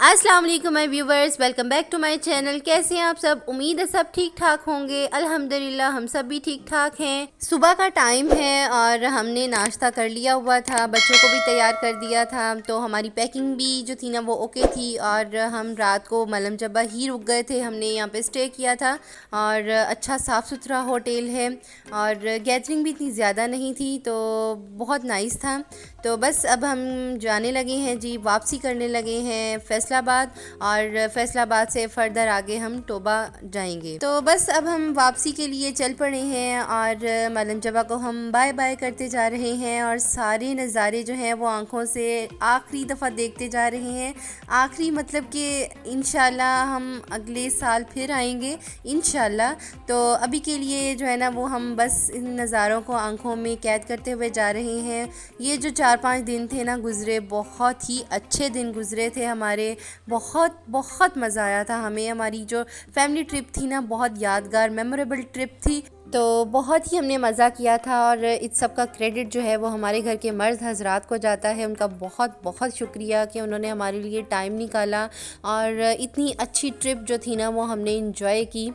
अस्सलाम वालेकुम my viewers, welcome back to my channel. कैसे हैं आप सब? उम्मीद है सब ठीक ठाक होंगे। अल्हम्दुलिल्लाह हम सब भी ठीक ठाक हैं। सुबह का टाइम है और हमने नाश्ता कर लिया हुआ था, बच्चों को भी तैयार कर दिया था, तो हमारी पैकिंग भी जो थी ना वो ओके थी। और हम रात को मलम जब्बा ही रुक गए थे, हमने यहाँ पे स्टे किया था और अच्छा साफ़ सुथरा होटल है और गैदरिंग भी इतनी ज़्यादा नहीं थी, तो बहुत नाइस था। तो बस अब हम जाने लगे हैं जी, वापसी करने लगे हैं फैसलाबाद और फैसलाबाद से फ़र्दर आगे हम टोबा जाएंगे। तो बस अब हम वापसी के लिए चल पड़े हैं और मलम जबा को हम बाय बाय करते जा रहे हैं और सारे नज़ारे जो हैं वो आँखों से आखिरी दफ़ा देखते जा रहे हैं। आखिरी मतलब कि इंशाल्लाह हम अगले साल फिर आएंगे इंशाल्लाह। तो अभी के लिए जो है ना वो हम बस इन नज़ारों को आँखों में कैद करते हुए जा रहे हैं। ये जो 4-5 दिन थे ना गुज़रे, बहुत ही अच्छे दिन गुज़रे थे हमारे। बहुत बहुत मज़ा आया था हमें। हमारी जो फैमिली ट्रिप थी ना बहुत यादगार मेमोरेबल ट्रिप थी, तो बहुत ही हमने मज़ा किया था। और इस सब का क्रेडिट जो है वो हमारे घर के मर्द हजरात को जाता है। उनका बहुत बहुत शुक्रिया कि उन्होंने हमारे लिए टाइम निकाला और इतनी अच्छी ट्रिप जो थी ना वो हमने इंजॉय की।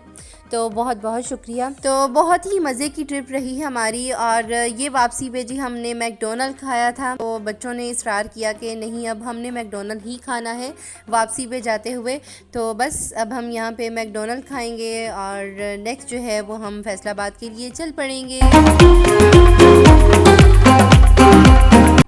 तो बहुत बहुत शुक्रिया। तो बहुत ही मज़े की ट्रिप रही हमारी। और ये वापसी पे जी हमने मैकडोनल्ड खाया था, तो बच्चों ने इसरार किया कि नहीं अब हमने मैकडोनल्ड ही खाना है वापसी पे जाते हुए। तो बस अब हम यहाँ पे मैकडोनल्ड खाएंगे और नेक्स्ट जो है वो हम फैसलाबाद के लिए चल पड़ेंगे।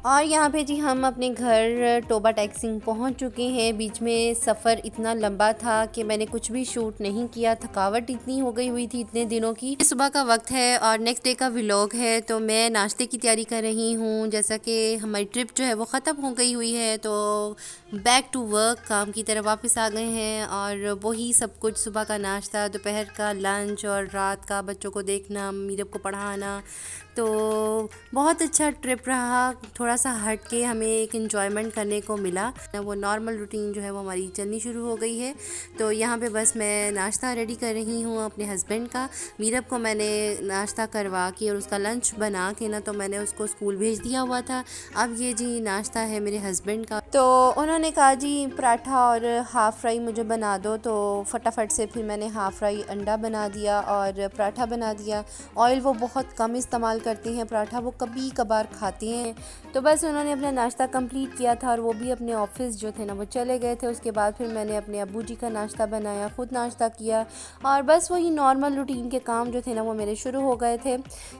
और यहाँ पे जी हम अपने घर टोबा टैक्सिंग पहुँच चुके हैं। बीच में सफ़र इतना लंबा था कि मैंने कुछ भी शूट नहीं किया, थकावट इतनी हो गई हुई थी इतने दिनों की। सुबह का वक्त है और नेक्स्ट डे का व्लॉग है, तो मैं नाश्ते की तैयारी कर रही हूँ। जैसा कि हमारी ट्रिप जो है वो ख़त्म हो गई हुई है, तो बैक टू वर्क, काम की तरफ वापस आ गए हैं। और वही सब कुछ, सुबह का नाश्ता, दोपहर का लंच और रात का बच्चों को देखना, मीरब को पढ़ाना। तो बहुत अच्छा ट्रिप रहा। थोड़ा सा हट के हमें एक एंजॉयमेंट करने को मिला। वो नॉर्मल रूटीन जो है वो हमारी चलनी शुरू हो गई है। तो यहाँ पे बस मैं नाश्ता रेडी कर रही हूँ अपने हस्बैंड का। मीरब को मैंने नाश्ता करवा के और उसका लंच बना के ना तो मैंने उसको स्कूल भेज दिया हुआ था। अब ये जी नाश्ता है मेरे हस्बैंड का। तो उन्होंने कहा जी पराठा और हाफ़ फ्राई मुझे बना दो, तो फटाफट से फिर मैंने हाफ़ फ्राई अंडा बना दिया और पराठा बना दिया। ऑयल वो बहुत कम इस्तेमाल करती हैं, पराठा वो कभी कभार खाती हैं। तो बस उन्होंने अपना नाश्ता कंप्लीट किया था और वो भी अपने ऑफिस जो थे ना वो चले गए थे। उसके बाद फिर मैंने अपने अब्बू जी का नाश्ता बनाया, ख़ुद नाश्ता किया और बस वही नॉर्मल रूटीन के काम जो थे ना वो मेरे शुरू हो गए थे।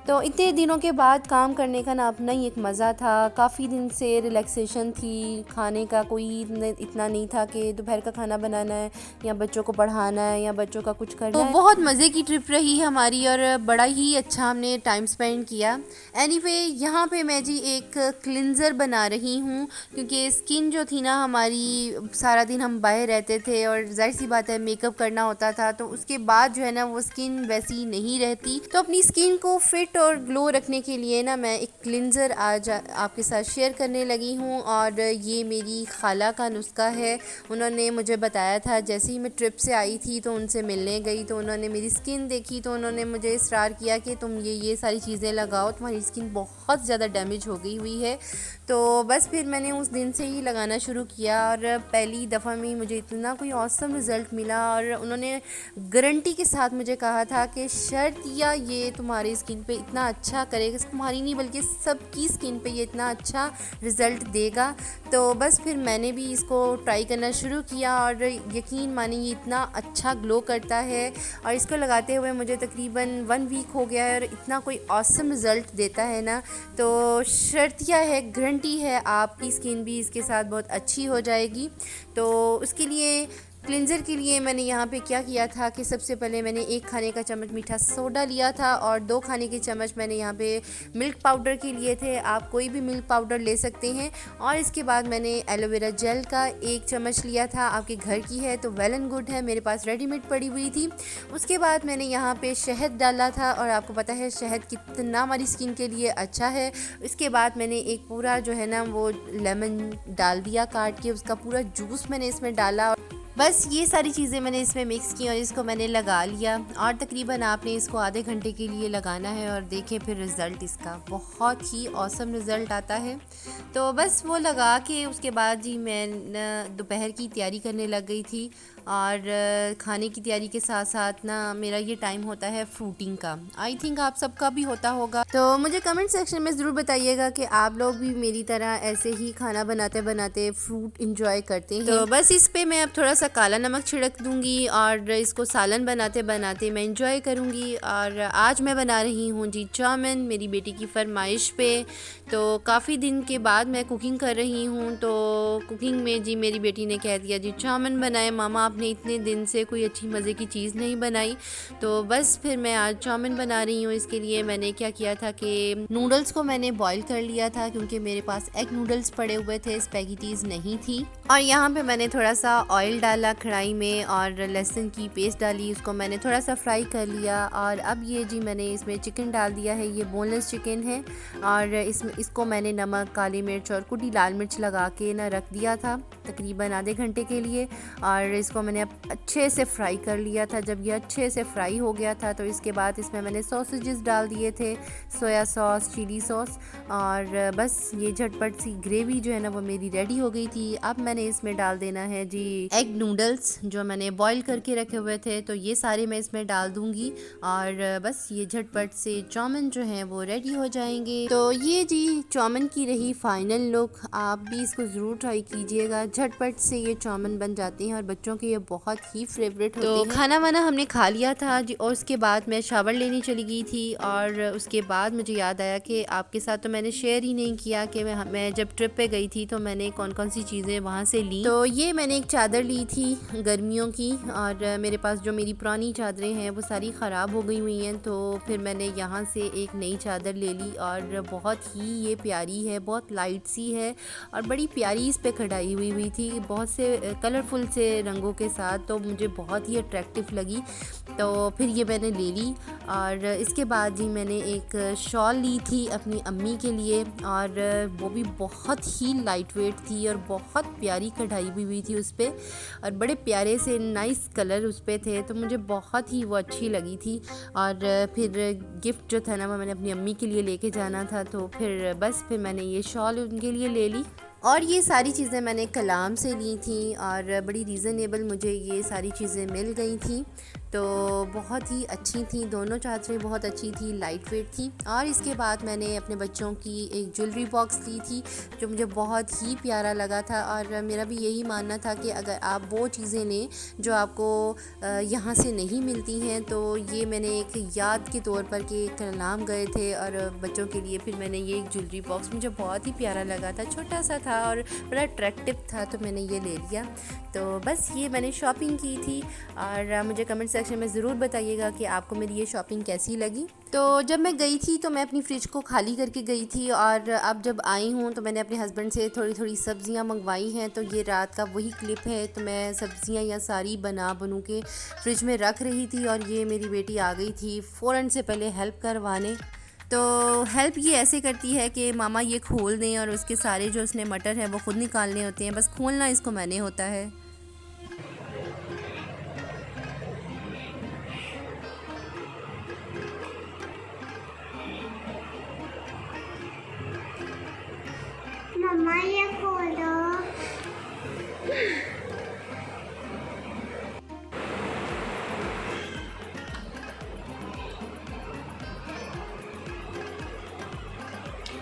तो इतने दिनों के बाद काम करने का ना अपना ही एक मज़ा था। काफ़ी दिन से रिलैक्सेशन थी, खाने का कोई इतना नहीं था कि दोपहर का खाना बनाना है या बच्चों को पढ़ाना है या बच्चों का कुछ करना है। तो बहुत मज़े की ट्रिप रही हमारी और बड़ा ही अच्छा हमने टाइम स्पेंड किया। एनीवे यहाँ पे मैं जी एक क्लिनज़र बना रही हूँ, क्योंकि स्किन जो थी ना हमारी, सारा दिन हम बाहर रहते थे और जाहिर सी बात है मेकअप करना होता था, तो उसके बाद जो है ना वो स्किन वैसी नहीं रहती। तो अपनी स्किन को फिट और ग्लो रखने के लिए ना मैं एक क्लिनज़र आज आपके साथ शेयर करने लगी हूँ। और ये मेरी खाला का नुस्खा है। उन्होंने मुझे बताया था, जैसे ही मैं ट्रिप से आई थी तो उनसे मिलने गई तो उन्होंने मेरी स्किन देखी, तो उन्होंने मुझे इसरार किया कि तुम ये सारी चीज़ें लगाओ, तुम्हारी स्किन बहुत ज़्यादा डैमेज हो गई हुई है। तो बस फिर मैंने उस दिन से ही लगाना शुरू किया और पहली दफ़ा में मुझे इतना कोई ऑसम रिज़ल्ट मिला। और उन्होंने गारंटी के साथ मुझे कहा था कि शर्त या ये तुम्हारी स्किन पे इतना अच्छा करेगा, तुम्हारी नहीं बल्कि सबकी स्किन पे ये इतना अच्छा रिज़ल्ट देगा। तो बस फिर मैंने भी इसको ट्राई करना शुरू किया और यकीन मानिए ये इतना अच्छा ग्लो करता है। और इसको लगाते हुए मुझे तकरीबन 1 वीक हो गया है और इतना कोई ऑसम रिज़ल्ट देता है ना, तो शर्तिया है, गारंटी है आपकी स्किन भी इसके साथ बहुत अच्छी हो जाएगी। तो उसके लिए क्लिनज़र के लिए मैंने यहाँ पे क्या किया था कि सबसे पहले मैंने 1 खाने का चम्मच मीठा सोडा लिया था और 2 खाने के चम्मच मैंने यहाँ पे मिल्क पाउडर के लिए थे। आप कोई भी मिल्क पाउडर ले सकते हैं। और इसके बाद मैंने एलोवेरा जेल का 1 चम्मच लिया था। आपके घर की है तो वेल एंड गुड है, मेरे पास रेडीमेड पड़ी हुई थी। उसके बाद मैंने यहाँ पे शहद डाला था और आपको पता है शहद कितना हमारी स्किन के लिए अच्छा है। इसके बाद मैंने एक पूरा जो है ना वो लेमन डाल दिया काट के, उसका पूरा जूस मैंने इसमें डाला बस ये सारी चीज़ें मैंने इसमें मिक्स की और इसको मैंने लगा लिया और तकरीबन आपने इसको आधे घंटे के लिए लगाना है और देखें फिर रिज़ल्ट इसका बहुत ही औसम रिज़ल्ट आता है। तो बस वो लगा के उसके बाद जी मैं दोपहर की तैयारी करने लग गई थी और खाने की तैयारी के साथ साथ ना मेरा ये टाइम होता है फ्रूटिंग का। आई थिंक आप सबका भी होता होगा, तो मुझे कमेंट सेक्शन में ज़रूर बताइएगा कि आप लोग भी मेरी तरह ऐसे ही खाना बनाते बनाते फ्रूट इंजॉय करते हैं। तो बस इस पे मैं अब थोड़ा सा काला नमक छिड़क दूंगी और इसको सालन बनाते बनाते मैं इंजॉय करूंगी। और आज मैं बना रही हूँ जी चाउमीन मेरी बेटी की फरमाइश पे। तो काफ़ी दिन के बाद मैं कुकिंग कर रही हूँ, तो कुकिंग में जी मेरी बेटी ने कह दिया जी चाउमीन बनाए मामा, आपने इतने दिन से कोई अच्छी मज़े की चीज़ नहीं बनाई। तो बस फिर मैं आज चाउमीन बना रही हूँ। इसके लिए मैंने क्या किया था कि नूडल्स को मैंने बॉईल कर लिया था क्योंकि मेरे पास एग नूडल्स पड़े हुए थे, स्पैगेटीज़ नहीं थी। और यहाँ पे मैंने थोड़ा सा ऑयल डाला कढ़ाई में और लहसुन की पेस्ट डाली, उसको मैंने थोड़ा सा फ्राई कर लिया। और अब ये जी मैंने इसमें चिकन डाल दिया है, ये बोनलेस चिकन है और इसको मैंने नमक काली मिर्च और कुटी लाल मिर्च लगा के ना रख दिया था तकरीबन आधे घंटे के लिए। और इसको मैंने अच्छे से फ्राई कर लिया था। जब ये अच्छे से फ्राई हो गया था तो इसके बाद इसमें मैंने सॉसेजेस डाल दिए थे, सोया सॉस, चिली सॉस। और बस ये झटपट सी ग्रेवी जो है ना वो मेरी रेडी हो गई थी। अब मैंने इसमें डाल देना है जी एग नूडल्स जो मैंने बॉईल करके रखे हुए थे, तो ये सारे मैं इसमें डाल दूंगी और बस ये झटपट से चाउमीन जो है वो रेडी हो जाएंगे। तो ये जी चाउमीन की रही फाइनल लुक। आप भी इसको ज़रूर ट्राई कीजिएगा, झटपट से ये चाउमीन बन जाती हैं और बच्चों के ये बहुत ही फेवरेट होते हैं। तो खाना वाना हमने खा लिया था जी और उसके बाद मैं शावर लेने चली गई थी। और उसके बाद मुझे याद आया कि आपके साथ तो मैंने शेयर ही नहीं किया कि मैं जब ट्रिप पे गई थी तो मैंने कौन कौन सी चीज़ें वहाँ से ली। तो ये मैंने एक चादर ली थी गर्मियों की और मेरे पास जो मेरी पुरानी चादरें हैं वो सारी ख़राब हो गई हुई हैं, तो फिर मैंने यहाँ से एक नई चादर ले ली और बहुत ही ये प्यारी है, बहुत लाइट सी है और बड़ी प्यारी इस पे कढ़ाई हुई थी बहुत से कलरफुल से रंगों के साथ, तो मुझे बहुत ही अट्रैक्टिव लगी। तो फिर ये मैंने ले ली और इसके बाद जी मैंने एक शॉल ली थी अपनी अम्मी के लिए और वो भी बहुत ही लाइट वेट थी और बहुत प्यारी कढ़ाई हुई थी उस पर और बड़े प्यारे से नाइस कलर उस पर थे, तो मुझे बहुत ही वो अच्छी लगी थी। और फिर गिफ्ट जो था ना वो मैंने अपनी अम्मी के लिए लेके जाना था, तो फिर मैंने ये शॉल उनके लिए ले ली। और ये सारी चीज़ें मैंने कलाम से ली थी और बड़ी रीज़नेबल मुझे ये सारी चीज़ें मिल गई थी, तो बहुत ही अच्छी थी। दोनों चादरें बहुत अच्छी थी, लाइट वेट थी। और इसके बाद मैंने अपने बच्चों की एक ज्वेलरी बॉक्स ली थी जो मुझे बहुत ही प्यारा लगा था और मेरा भी यही मानना था कि अगर आप वो चीज़ें लें जो आपको यहाँ से नहीं मिलती हैं, तो ये मैंने एक याद के तौर पर कि कलाम गए थे और बच्चों के लिए फिर मैंने ये एक ज्वेलरी बॉक्स मुझे बहुत ही प्यारा लगा था, छोटा सा था और बड़ा अट्रैक्टिव था, तो मैंने ये ले लिया। तो बस ये मैंने शॉपिंग की थी और मुझे कमेंट सेक्शन में ज़रूर बताइएगा कि आपको मेरी ये शॉपिंग कैसी लगी। तो जब मैं गई थी तो मैं अपनी फ्रिज को खाली करके गई थी और अब जब आई हूँ तो मैंने अपने हस्बैंड से थोड़ी थोड़ी सब्ज़ियाँ मंगवाई हैं, तो ये रात का वही क्लिप है। तो मैं सब्ज़ियाँ या सारी बनू के फ्रिज में रख रही थी और ये मेरी बेटी आ गई थी फ़ौरन से पहले हेल्प करवाने। तो हेल्प ये ऐसे करती है कि मामा ये खोल दें और उसके सारे जो उसने मटर है वो ख़ुद निकालने होते हैं, बस खोलना इसको मैंने होता है। मम्मा ये खोलो।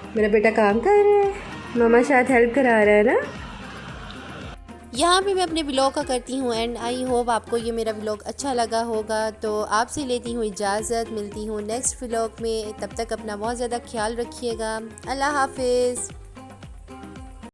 मेरा बेटा काम कर रहा है, मामा शायद हेल्प करा रहा है ना। यहाँ पे मैं अपने व्लॉग का करती हूँ एंड आई होप आपको ये मेरा व्लॉग अच्छा लगा होगा। तो आपसे लेती हूँ इजाज़त, मिलती हूँ नेक्स्ट व्लॉग में। तब तक अपना बहुत ज़्यादा ख्याल रखिएगा। अल्लाह हाफिज़।